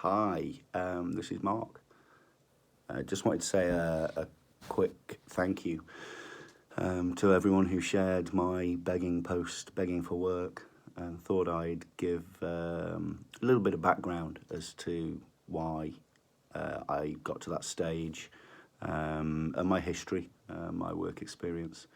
Hi, this is Mark. I just wanted to say a quick thank you to everyone who shared my begging post, begging for work, and thought I'd give a little bit of background as to why I got to that stage and my history, my work experience.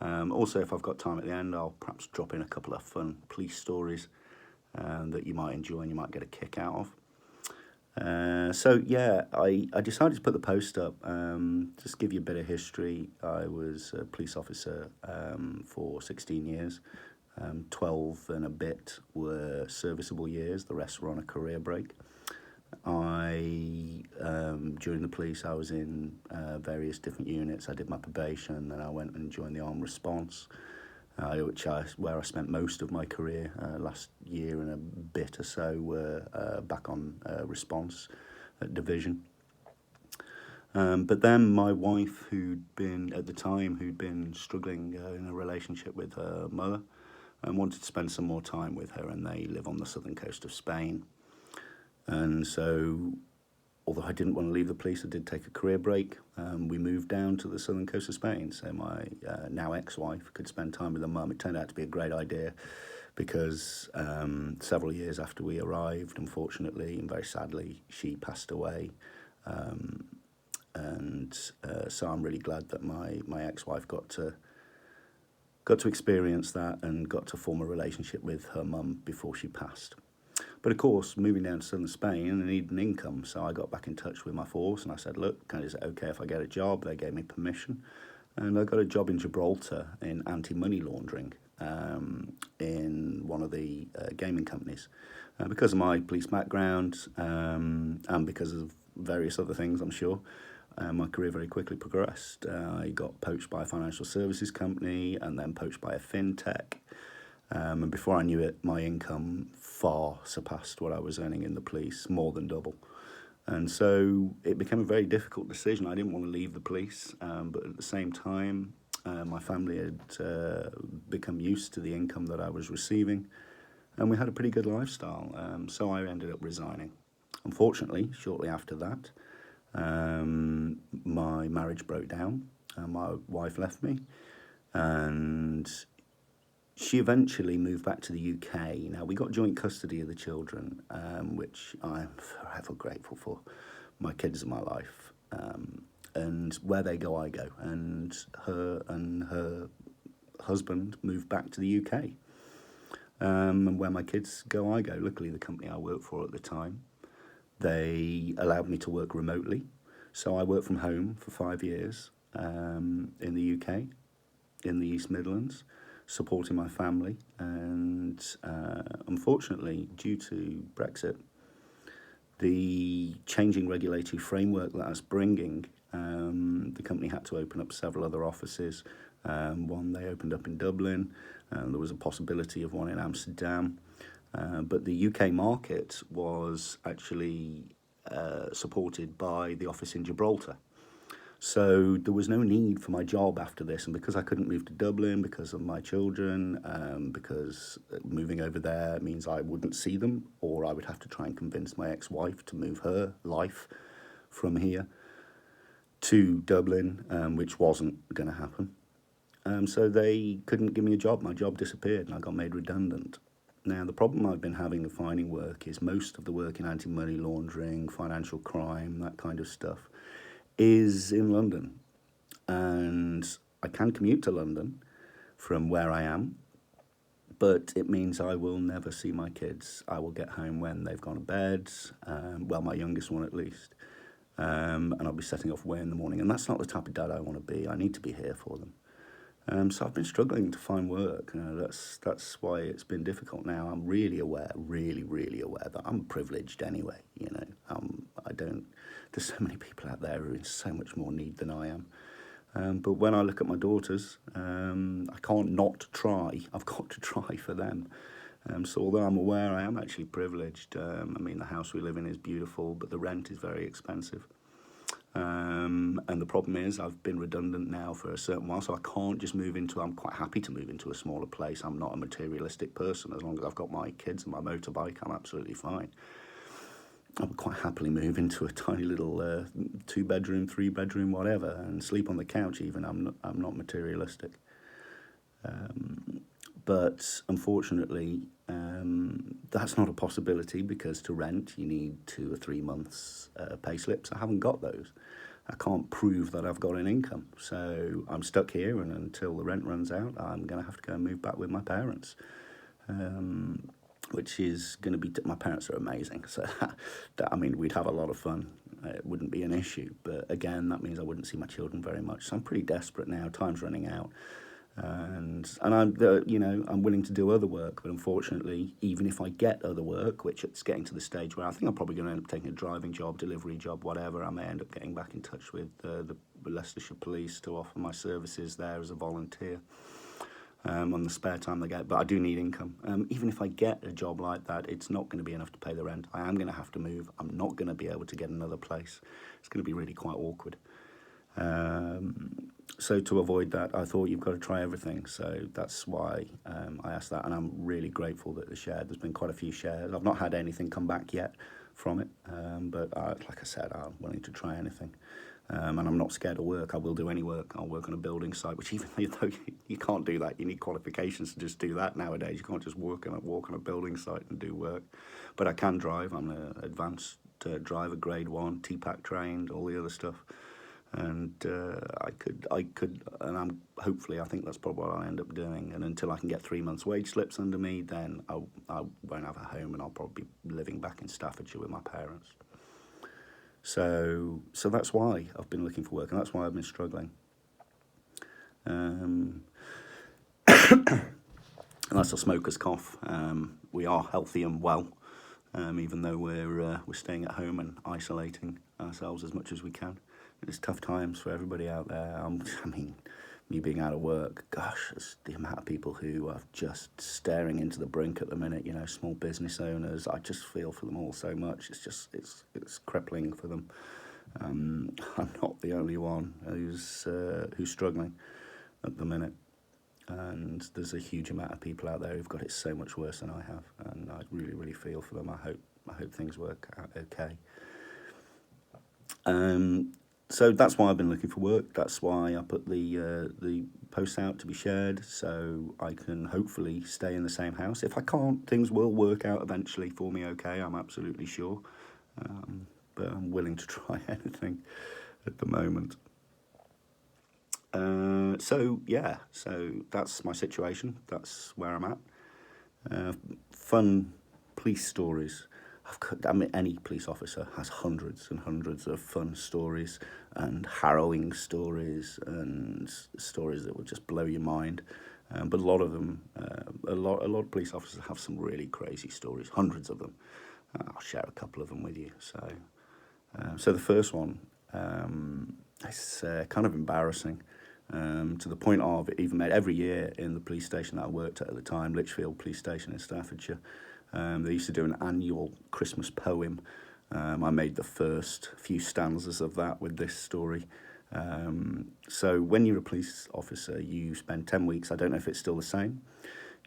Also, if I've got time at the end, I'll perhaps drop in a couple of fun police stories that you might enjoy and you might get a kick out of. I decided to put the post up, just give you a bit of history. I was a police officer for 16 years. 12 and a bit were serviceable years, the rest were on a career break. During the police, I was in various different units. I did my probation, then I went and joined the armed response, where I spent most of my career. Last year and a bit or so were back on response at division. But then my wife, at the time, who'd been struggling in a relationship with her mother, and wanted to spend some more time with her, and they live on the southern coast of Spain. And so, although I didn't want to leave the police, I did take a career break. We moved down to the southern coast of Spain, so my now ex-wife could spend time with her mum. It turned out to be a great idea because several years after we arrived, unfortunately and very sadly, she passed away. So I'm really glad that my ex-wife got to experience that and got to form a relationship with her mum before she passed. But of course, moving down to southern Spain, I needed an income, so I got back in touch with my force and I said, look, is it okay if I get a job? They gave me permission, and I got a job in Gibraltar in anti-money laundering in one of the gaming companies. Because of my police background and because of various other things, I'm sure, my career very quickly progressed. I got poached by a financial services company and then poached by a fintech. And before I knew it, my income far surpassed what I was earning in the police, more than double. And so it became a very difficult decision. I didn't want to leave the police, but at the same time, my family had become used to the income that I was receiving, and we had a pretty good lifestyle. So I ended up resigning. Unfortunately, shortly after that, my marriage broke down, and my wife left me, and she eventually moved back to the UK. Now, we got joint custody of the children, which I'm forever grateful for. My kids are my life. And where they go, I go. And her husband moved back to the UK. And where my kids go, I go. Luckily, the company I worked for at the time, they allowed me to work remotely. So I worked from home for 5 years in the UK, in the East Midlands, supporting my family. And unfortunately, due to Brexit, the changing regulatory framework that that's bringing, the company had to open up several other offices. One they opened up in Dublin, there was a possibility of one in Amsterdam, but the UK market was actually supported by the office in Gibraltar. So there was no need for my job after this, and because I couldn't move to Dublin because of my children, because moving over there means I wouldn't see them, or I would have to try and convince my ex-wife to move her life from here to Dublin, which wasn't going to happen. So they couldn't give me a job. My job disappeared and I got made redundant. Now, the problem I've been having of finding work is most of the work in anti-money laundering, financial crime, that kind of stuff, is in London. And I can commute to London from where I am, but it means I will never see my kids. I will get home when they've gone to bed, well, my youngest one at least, and I'll be setting off away in the morning. And that's not the type of dad I want to be. I need to be here for them. So I've been struggling to find work. That's why it's been difficult now. I'm really aware, really aware that I'm privileged anyway. There's so many people out there who are in so much more need than I am. But when I look at my daughters, I can't not try. I've got to try for them. So although I'm aware I am actually privileged, the house we live in is beautiful, but the rent is very expensive. And the problem is I've been redundant now for a certain while, so I can't just I'm quite happy to move into a smaller place. I'm not a materialistic person. As long as I've got my kids and my motorbike, I'm absolutely fine. I would quite happily move into a tiny little 2-bedroom, 3-bedroom, whatever, and sleep on the couch even. I'm not materialistic. But unfortunately, that's not a possibility, because to rent you need 2 or 3 months pay slips. I haven't got those. I can't prove that I've got an income. So I'm stuck here, and until the rent runs out, I'm going to have to go and move back with my parents. Which is going to be, my parents are amazing, so I mean, we'd have a lot of fun. It wouldn't be an issue, but again, that means I wouldn't see my children very much. So I'm pretty desperate now. Time's running out, and I'm I'm willing to do other work, but unfortunately, even if I get other work, which it's getting to the stage where I think I'm probably going to end up taking a driving job, delivery job, whatever, I may end up getting back in touch with the Leicestershire Police to offer my services there as a volunteer. On the spare time they get, but I do need income. Even if I get a job like that, it's not going to be enough to pay the rent. I am going to have to move. I'm not going to be able to get another place. It's going to be really quite awkward. So to avoid that, I thought you've got to try everything. So that's why I asked that, and I'm really grateful that the share. There's been quite a few shares. I've not had anything come back yet from it, but like I said, I'm willing to try anything. And I'm not scared of work. I will do any work. I'll work on a building site, which even though you can't do that, you need qualifications to just do that nowadays. You can't just walk on a building site and do work. But I can drive. I'm an advanced driver, grade 1, TPAC trained, all the other stuff. And I could, and hopefully I think that's probably what I'll end up doing. And until I can get 3 months' wage slips under me, then I won't have a home, and I'll probably be living back in Staffordshire with my parents. So that's why I've been looking for work, and that's why I've been struggling. And that's a smoker's cough. We are healthy and well, even though we're staying at home and isolating ourselves as much as we can. It's tough times for everybody out there. I mean, me being out of work, gosh, it's the amount of people who are just staring into the brink at the minute, small business owners. I just feel for them all so much. It's crippling for them. I'm not the only one who's struggling at the minute. And there's a huge amount of people out there who've got it so much worse than I have. And I really, really feel for them. I hope things work out okay. So that's why I've been looking for work. That's why I put the posts out to be shared, so I can hopefully stay in the same house. If I can't, things will work out eventually for me okay, I'm absolutely sure. But I'm willing to try anything at the moment. So that's my situation. That's where I'm at. Fun police stories. Any police officer has hundreds and hundreds of fun stories and harrowing stories and stories that will just blow your mind. But a lot of them, a lot of police officers have some really crazy stories, hundreds of them. I'll share a couple of them with you. So the first one is kind of embarrassing. To the point of it even made every year in the police station that I worked at the time, Lichfield Police Station in Staffordshire. They used to do an annual Christmas poem. I made the first few stanzas of that with this story. So when you're a police officer, you spend 10 weeks, I don't know if it's still the same,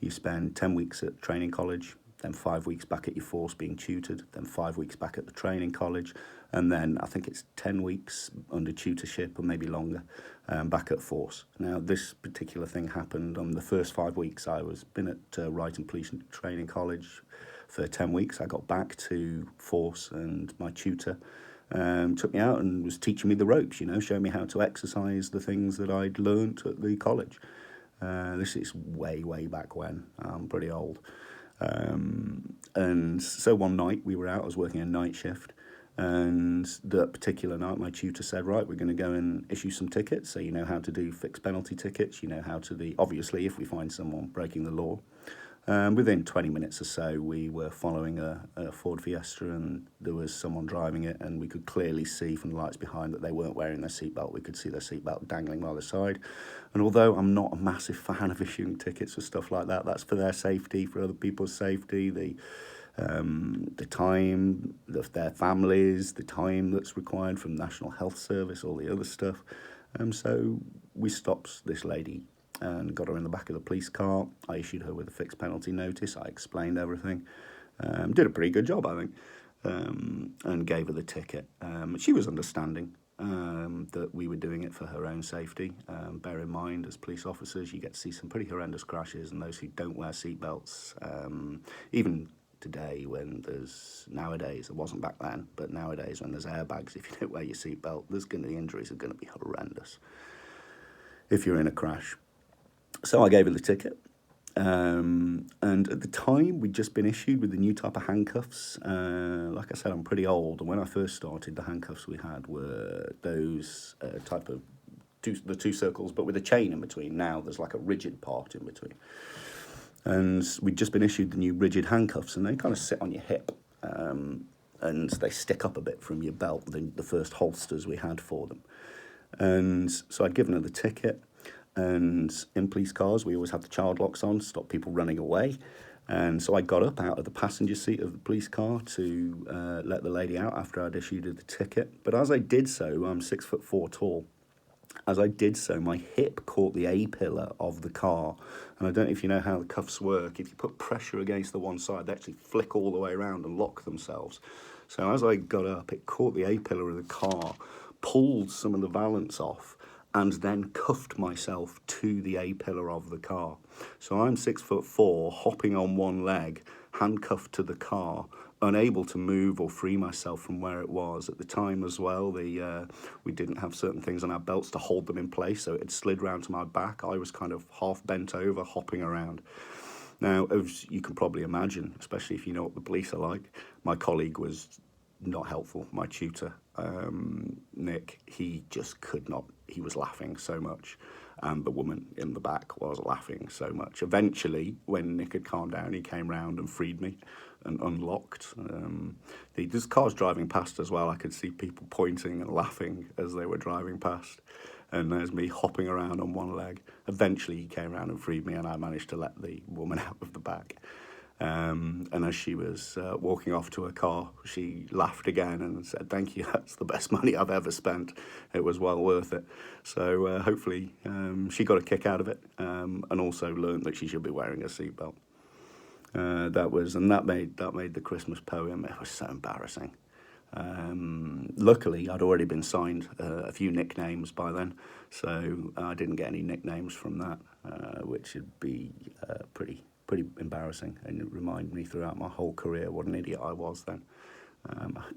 you spend 10 weeks at training college, then 5 weeks back at your force being tutored, then 5 weeks back at the training college, and then I think it's 10 weeks under tutorship or maybe longer back at force. Now, this particular thing happened on the first 5 weeks. I was been at Wrighton Police Training College for 10 weeks. I got back to force, and my tutor took me out and was teaching me the ropes, showing me how to exercise the things that I'd learnt at the college. This is way, way back when. I'm pretty old. And so one night we were out, I was working a night shift, and that particular night my tutor said, right, we're going to go and issue some tickets, so you know how to do fixed penalty tickets, you know how to obviously if we find someone breaking the law. Within 20 minutes or so, we were following a Ford Fiesta, and there was someone driving it, and we could clearly see from the lights behind that they weren't wearing their seatbelt. We could see their seatbelt dangling by the side. And although I'm not a massive fan of issuing tickets for stuff like that, that's for their safety, for other people's safety, the time of their families, the time that's required from National Health Service, all the other stuff. So we stopped this lady and got her in the back of the police car. I issued her with a fixed penalty notice. I explained everything. Did a pretty good job, I think. and gave her the ticket. She was understanding that we were doing it for her own safety. Bear in mind, as police officers, you get to see some pretty horrendous crashes, and those who don't wear seatbelts, even today nowadays, it wasn't back then, but nowadays when there's airbags, if you don't wear your seatbelt, the injuries are going to be horrendous if you're in a crash. So I gave her the ticket. And at the time, we'd just been issued with the new type of handcuffs. Like I said, I'm pretty old, and when I first started, the handcuffs we had were those type of the two circles, but with a chain in between. Now there's like a rigid part in between. And we'd just been issued the new rigid handcuffs, and they kind of sit on your hip, and they stick up a bit from your belt, the first holsters we had for them. And so I'd given her the ticket. And in police cars, we always have the child locks on to stop people running away. And so I got up out of the passenger seat of the police car to let the lady out after I'd issued her the ticket. But as I did so, I'm 6'4" tall. As I did so, my hip caught the A-pillar of the car. And I don't know if you know how the cuffs work. If you put pressure against the one side, they actually flick all the way around and lock themselves. So as I got up, it caught the A-pillar of the car, pulled some of the valance off, and then cuffed myself to the A-pillar of the car. So I'm 6'4", hopping on one leg, handcuffed to the car, unable to move or free myself from where it was. At the time as well, we didn't have certain things on our belts to hold them in place, so it had slid round to my back. I was kind of half bent over, hopping around. Now, as you can probably imagine, especially if you know what the police are like, my colleague was not helpful. My tutor, Nick, he just could not. He was laughing so much, and the woman in the back was laughing so much. Eventually, when Nick had calmed down, he came round and freed me and unlocked. There's cars driving past as well. I could see people pointing and laughing as they were driving past, and there's me hopping around on one leg. Eventually, he came round and freed me, and I managed to let the woman out of the back. And as she was walking off to her car, she laughed again and said, "Thank you, that's the best money I've ever spent. It was well worth it." So hopefully she got a kick out of it, and also learned that she should be wearing a seatbelt. That made the Christmas poem. It was so embarrassing. Luckily, I'd already been signed a few nicknames by then, so I didn't get any nicknames from that, which would be pretty embarrassing, and it reminded me throughout my whole career what an idiot I was then.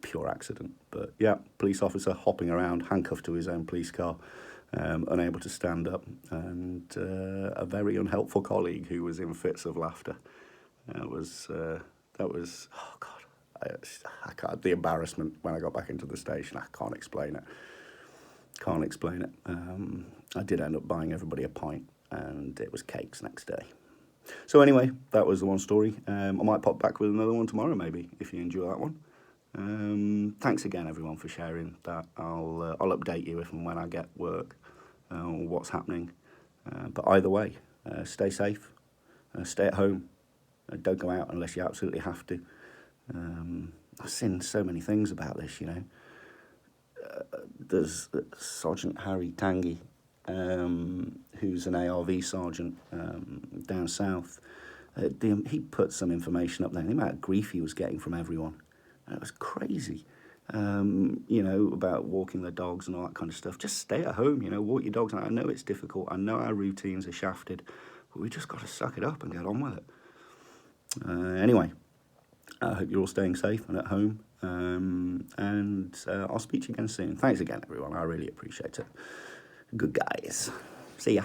Pure accident. But yeah, police officer hopping around, handcuffed to his own police car, unable to stand up, and a very unhelpful colleague who was in fits of laughter. That was oh God, I can't, the embarrassment when I got back into the station, I can't explain it. I did end up buying everybody a pint, and it was cakes next day. So anyway, that was the one story. I might pop back with another one tomorrow, maybe, if you enjoy that one. Thanks again, everyone, for sharing that. I'll update you if and when I get work, or what's happening. But either way, stay safe, stay at home, don't go out unless you absolutely have to. I've seen so many things about this, you know. There's Sergeant Harry Tangi, who's an ARV sergeant down south. He put some information up there, the amount of grief he was getting from everyone. And it was crazy, about walking the dogs and all that kind of stuff. Just stay at home, walk your dogs. And I know it's difficult. I know our routines are shafted, but we just got to suck it up and get on with it. Anyway, I hope you're all staying safe and at home. And I'll speak to you again soon. Thanks again, everyone. I really appreciate it. Good guys. See ya.